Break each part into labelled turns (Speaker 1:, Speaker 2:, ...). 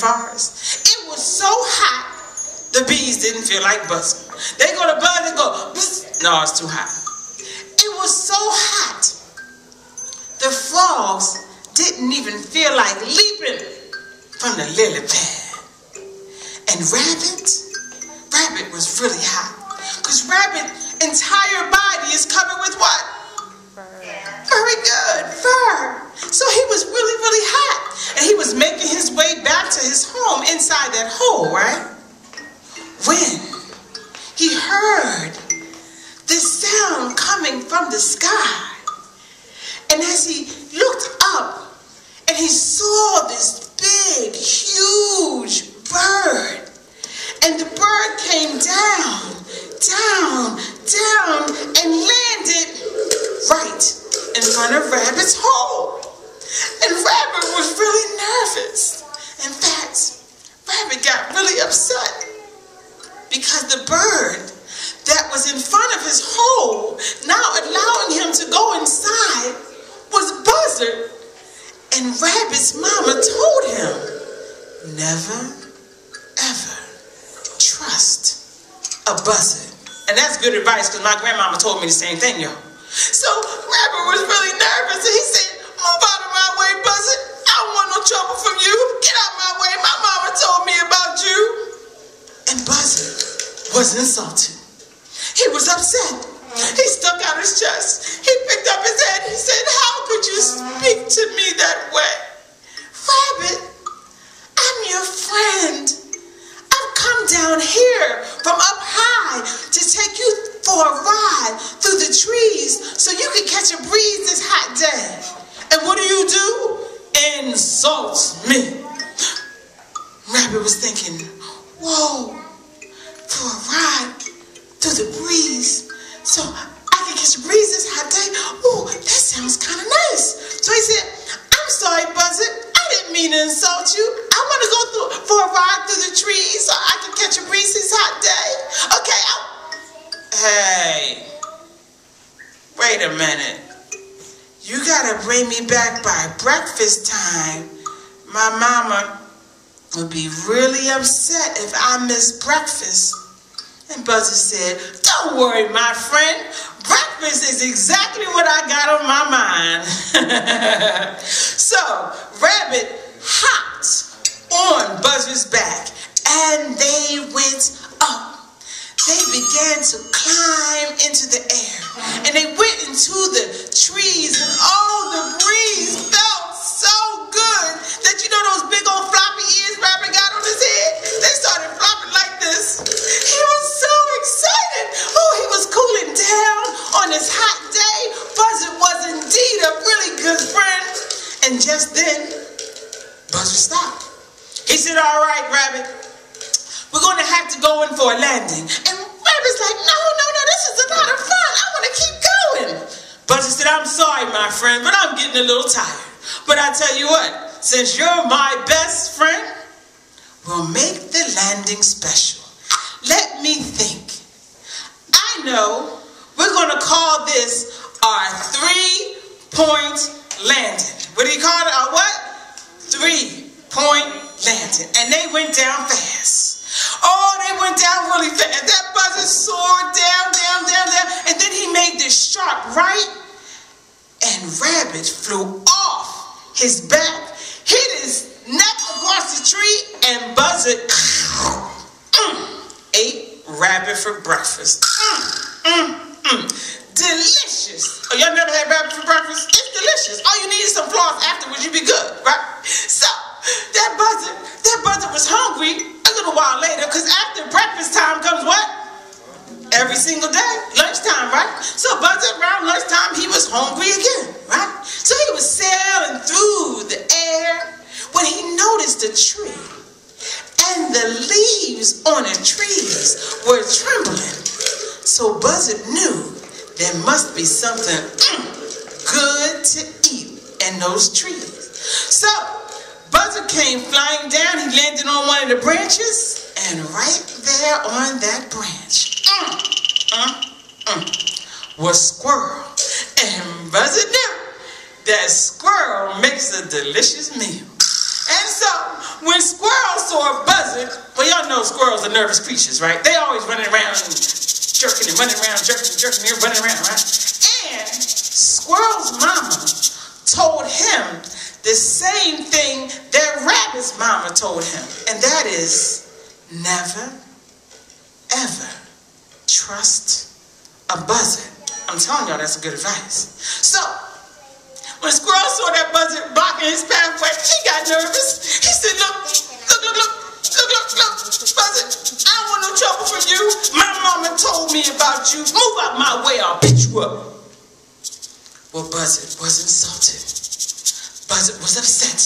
Speaker 1: forest. It was so hot, the bees didn't feel like buzzing. They go to buzz and go, buzz. No, it's too hot. It was so hot, the frogs didn't even feel like leaping from the lily pad. And Rabbit was really hot, because Rabbit's entire body is covered with what? Very good, fur. So he was really, really hot. And he was making his way back to his home inside that hole, right? When he heard this sound coming from the sky. And as he looked up and he saw this big, huge bird. And the bird came down, and landed right in front of Rabbit's hole. And Rabbit was really nervous. In fact, Rabbit got really upset because the bird that was in front of his hole, now allowing him to go inside, was Buzzard. And Rabbit's mama told him, never, ever trust a buzzard. And that's good advice, because my grandmama told me the same thing, y'all. So Rabbit was really nervous, and he said, move out of my way, Buzzard. I don't want no trouble from you. Get out of my way. My mama told me about you. And Buzzard was insulted. He was upset. He stuck out his chest. He picked up his head. He said, how could you speak to me that way? Rabbit, I'm your friend. I've come down here from up high to take you for a ride through the trees so you can catch a breeze this hot day. And what do? Insult me. Rabbit was thinking, whoa, for a ride through the breeze so I can catch a breeze this hot day? Ooh, that sounds kind of nice. So he said, I'm sorry, Buzzard. I didn't mean to insult you. I want to go for a ride through the trees so I can catch a breeze this hot day. Okay, hey, wait a minute. You gotta bring me back by breakfast time. My mama would be really upset if I miss breakfast. And Buzzard said, don't worry, my friend. Breakfast is exactly what I got on my mind. So Rabbit hopped on Buzzard's back and they went up. They began to climb into the air, and they went into the trees, and oh, the breeze felt so good that you know those big old floppy ears Rabbit got on his head? They started flopping like this. He was so excited. Oh, he was cooling down on this hot day. Buzzard was indeed a really good friend. And just then, Buzzard stopped. He said, all right, Rabbit, we're going to have to go in for a landing. And Rabbit's like, no, this is a lot of fun. I want to keep going. Buzzard said, I'm sorry, my friend, but I'm getting a little tired. But I tell you what, since you're my best friend, we'll make the landing special. Let me think. I know we're going to call this our 3-point landing. What do you call it? Our what? 3-point landing. And they went down fast. Oh, they went down really fast. That Buzzard soared down, and then he made this sharp right, and Rabbit flew off his back, hit his neck across the tree, and Buzzard ate Rabbit for breakfast. Delicious. Oh, y'all never had Rabbit for breakfast? It's delicious. All you need is some floss afterwards, you'll be good, right? So, that Buzzard was hungry a little while later, because after breakfast time comes what? Every single day, lunchtime, right? So Buzzard, around lunchtime, he was hungry again, right? So he was sailing through the air when he noticed a tree, and the leaves on the trees were trembling. So Buzzard knew there must be something good to eat in those trees. So Buzzard came flying down. He landed on one of the branches, and right there on that branch was Squirrel. And Buzzard knew that squirrel makes a delicious meal. And so, when Squirrel saw Buzzard, well, y'all know squirrels are nervous creatures, right? They always running around and jerking and running around, jerking and jerking and running around, right? And Squirrel's mama told him the same thing that Rabbit's mama told him. And that is, never, ever trust a buzzard. I'm telling y'all, that's good advice. So, when Squirrel saw that buzzard blocking his pathway, he got nervous. He said, look, Buzzard, I don't want no trouble from you. My mama told me about you. Move out my way, I'll beat you up. Well, Buzzard was insulted. Buzzard was upset.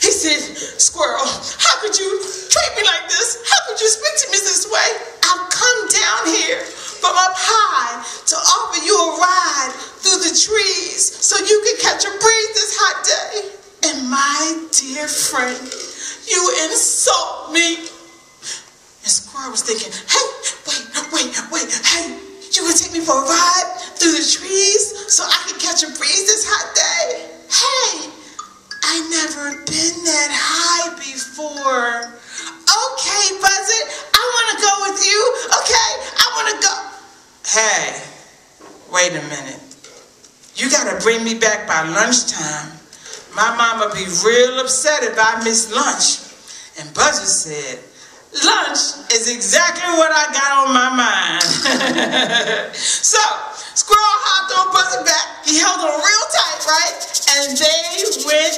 Speaker 1: He said, Squirrel, how could you treat me like this? How could you speak to me this way? I've come down here from up high to offer you a ride through the trees so you can catch a breeze this hot day. And my dear friend, you insult me. And Squirrel was thinking, hey, wait, hey, you gonna take me for a ride through the trees so I can catch a breeze this hot day? Hey, I never been that high before. Okay, Buzzard, I wanna go with you. Okay, I wanna go. Hey, wait a minute. You gotta bring me back by lunchtime. My mama be real upset if I miss lunch. And Buzzard said, lunch is exactly what I got on my mind. So, Squirrel hopped on Buzzard back. He held on real tight, right? And they went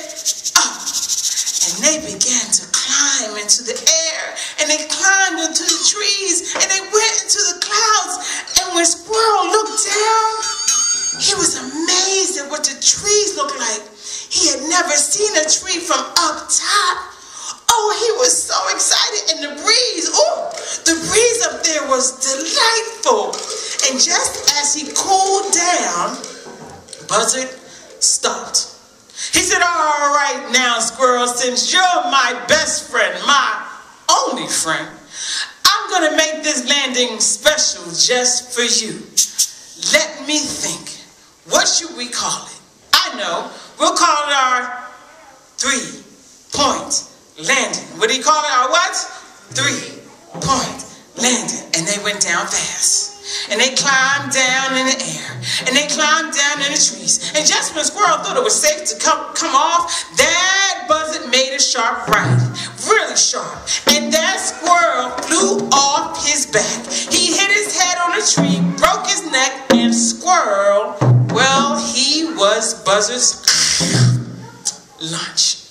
Speaker 1: up. And they began to climb into the air. And they climbed into the trees. And they went into the clouds. And when Squirrel looked down, he was amazed at what the trees looked like. He had never seen a tree from up top. Oh, he was so excited. And the breeze up there was delightful. And just as he cooled down, Buzzard stopped. He said, all right now, Squirrel, since you're my best friend, my only friend, I'm going to make this landing special just for you. Let me think. What should we call it? I know. We'll call it our 3-point landing. What do you call it? Our what? 3-point landing. And they went down fast. And they climbed down in the air. And they climbed down in the trees. And just when Squirrel thought it was safe to come off, that Buzzard made a sharp right. Really sharp. And that Squirrel flew off his back. He hit his head on a tree, broke his neck, and Squirrel, well, he was Buzzard's lunch.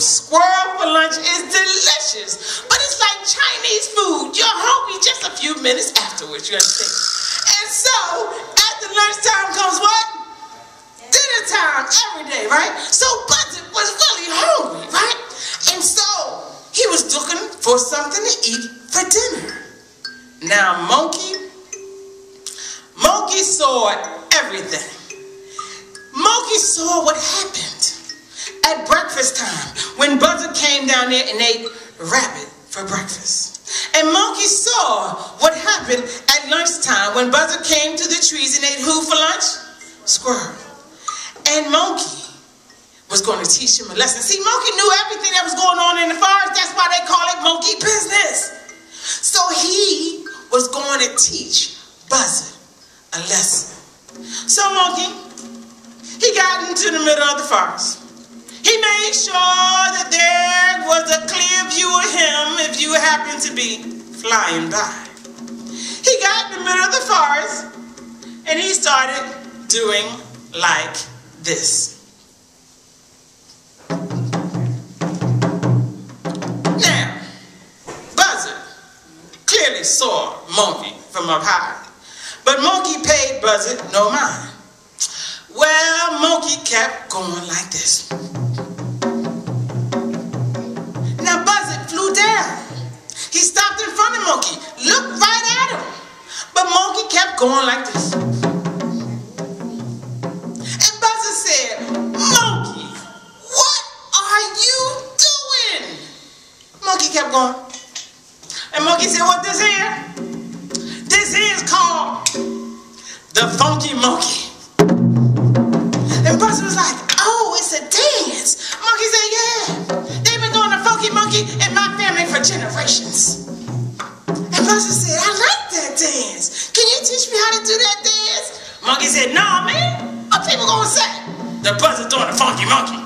Speaker 1: Squirrel for lunch is delicious, but it's like Chinese food. You're hungry just a few minutes afterwards, you understand? And so, after lunchtime comes what? Dinner time every day, right? So Buzzard was really hungry, right? And so, he was looking for something to eat for dinner. Now, Monkey saw everything. Monkey saw what happened at breakfast time when Buzzard came down there and ate rabbit for breakfast. And Monkey saw what happened at lunchtime when Buzzard came to the trees and ate who for lunch? Squirrel. And Monkey was going to teach him a lesson. See, Monkey knew everything that was going on in the forest. That's why they call it monkey business. So he was going to teach Buzzard a lesson. So Monkey, he got into the middle of the forest. He made sure that there was a clear view of him if you happened to be flying by. He got in the middle of the forest and he started doing like this. Now, Buzzard clearly saw Monkey from up high, but Monkey paid Buzzard no mind. Well, Monkey kept going like this. Now Buzzard flew down. He stopped in front of Monkey, looked right at him. But Monkey kept going like this. And Buzzard said, Monkey, what are you doing? Monkey kept going. And Monkey said, what this here? This here is called the Funky Monkey. And Buzzard was like, oh, it's a dance. Monkey demonstrations. And Buzzer said, I like that dance. Can you teach me how to do that dance? Monkey said, nah, man. What people gonna say? The Buzzer doing a funky monkey.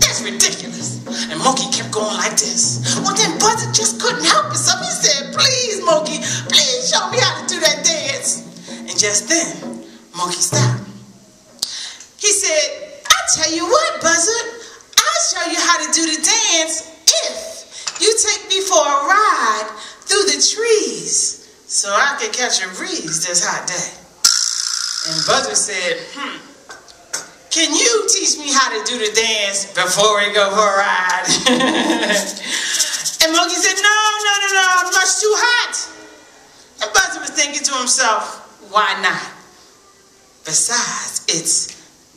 Speaker 1: That's ridiculous. And Monkey kept going like this. Well, then Buzzer just couldn't help himself. He said, please, Monkey, please show me how to do that dance. And just then, Monkey stopped. He said, I tell you what, Buzzer, I'll show you how to do the dance if you take me for a ride through the trees so I can catch a breeze this hot day. And Buzzer said, can you teach me how to do the dance before we go for a ride? And Monkey said, no, I'm much too hot. And Buzzer was thinking to himself, why not? Besides, it's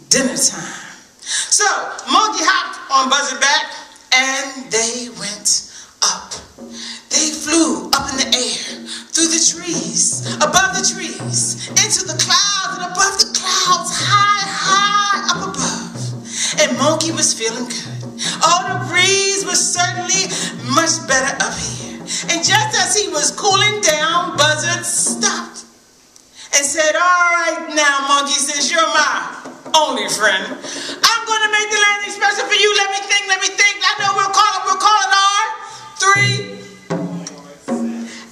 Speaker 1: dinner time. So Monkey hopped on Buzzer's back and they went up. They flew up in the air, through the trees, above the trees, into the clouds, and above the clouds, high up above. And Monkey was feeling good. Oh, the breeze was certainly much better up here. And just as he was cooling down, Buzzer stopped and said, all right now, Monkey, since you're my only friend, I'm going to make the landing special for you. Let me think. I know we'll call it R3.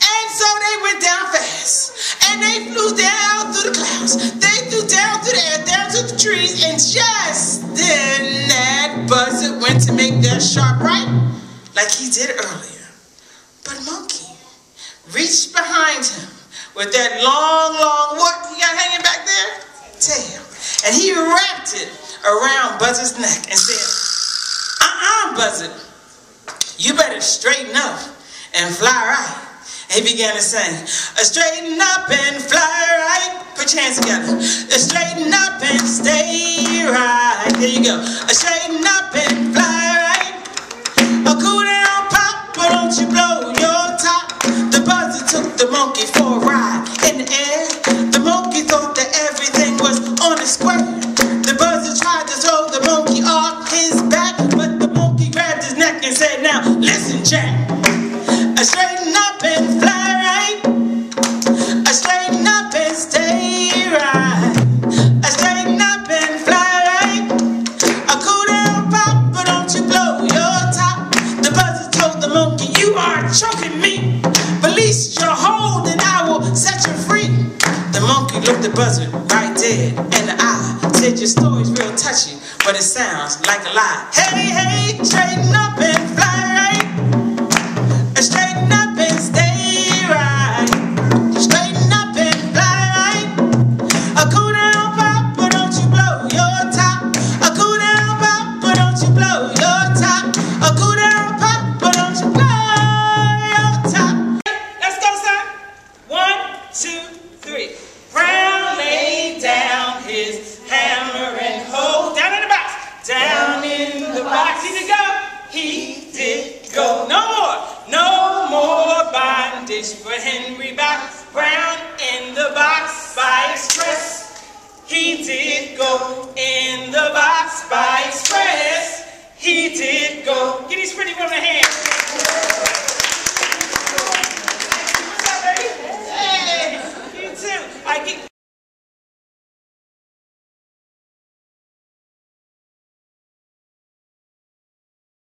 Speaker 1: And so they went down fast. And they flew down through the clouds. They flew down through the air, down to the trees. And just then that Buzzer went to make that sharp right like he did earlier. But Monkey reached behind him with that long, what he got hanging back there? Tail. And he wrapped it around Buzzer's neck and said, Buzzer, you better straighten up and fly right. And he began to sing, straighten up and fly right. Put your hands together. Straighten up and stay right. There you go. Straighten up and fly right. Cool down, pop, but don't you blow your top. The Buzzer took the monkey for a ride in the air. The monkey thought that everything was on the square. The Buzzer tried to throw the monkey off his back, but the monkey grabbed his neck and said, now listen, Jack. Straighten up and fly right. Straighten up and stay right. Straighten up and fly right. Cool down, pop, but don't you blow your top. The Buzzer told the monkey, you are choking me. Release your hold and I will set you free. The monkey looked at Buzzer right dead in the eye. Said your story's real touchy, but it sounds like a lie. Hey, straighten up and fly right. Straighten up and stay right. Straighten up and fly right. Cool down, pop, but don't you blow your top. Cool down, pop, but don't you blow your top. Cool down, pop, but don't you blow your top. Let's go, son. 1, 2, 3. Brown laid down his hammer and hoe. Down in the box. Down in the box. He did go. He did go. No more bondage for Henry Box Brown in the box by express. He did go in the box by express. He did go. Give these pretty women a hand.